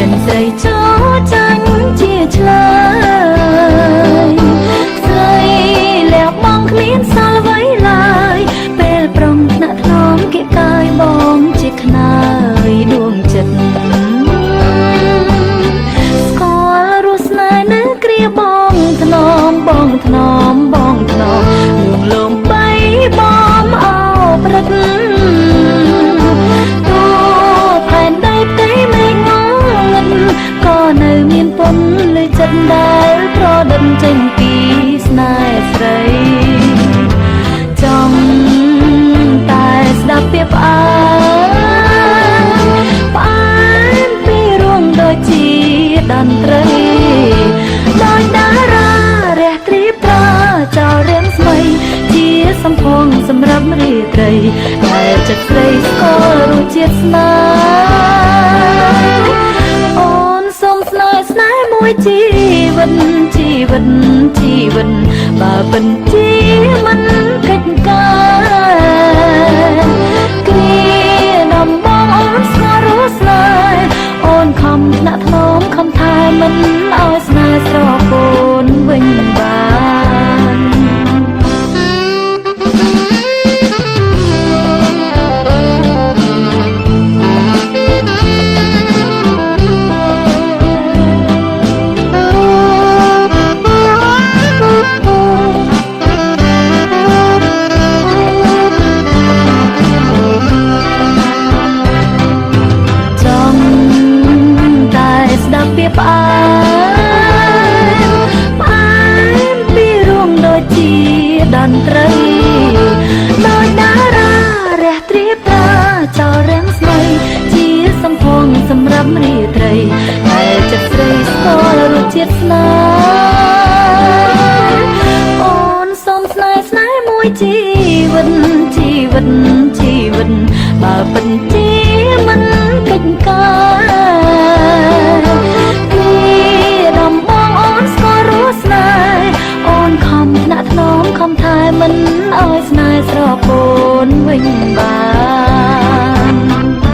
ចិនស្រីចោចាញ់ជាឆ្លើយស្រីលះបង់គ្មានសល់អ្វីឡើយពេលប្រុងថ្នាក់ថ្នមគេកាយបងជាខ្នើយដួងចិត្តស្គាល់រស់ស្នេហ៍នៅគ្រាបងថ្នមបងថ្នមបងថ្នមលួងលោមបីបំអោព្រឹកទូផែនដីផ្ទៃមេឃងងឹតក៏នៅមានពំលើចិត្តដែលប្រដិតចេញពីស្នេហ៍ស្រីចង់តែស្ដាប់ពាក្យផ្អើលផ្អែមពីរួមដូចជាតន្ត្រីដោយតារារះទ្រីប្រចោលរៀងស្មីជាសំភងសម្រាប់រាត្រីដែលចិត្តស្រីស្គាល់រសជាតិស្នេហ៍អូនសូមស្នេហ៍ស្នេហ៍មួយជីវិតជីវិតជីវិតបើពិនជាមិនកិច្ចការគ្រាដំបងអូនស្គាល់រស់ស្នេហ៍អូនខំថ្នាក់ថ្នមខំថែមិនឲ្យស្នេហ៍ស្រពូនវិញបានពាក្យផ្អែមផ្អែមពីរួមដូចជាតន្ត្រីដោយតារារះទ្រាប្រាចោលរាំងស្មីជាសំភងសម្រាប់រាត្រីតែចិត្តស្រីស្គាល់រសជាតិស្នេហ៍អូនសូមស្នេហ៍ស្នេហ៍មួយជីវិតជីវិតជីវិតបើពិនជាមិនកិច្ចការដំបងអូនស្គាល់រស់ស្នេហ៍អូនខំថ្នាក់ថ្នមខំថែមិនឲ្យស្នេហ៍ស្រពូនវិញបាន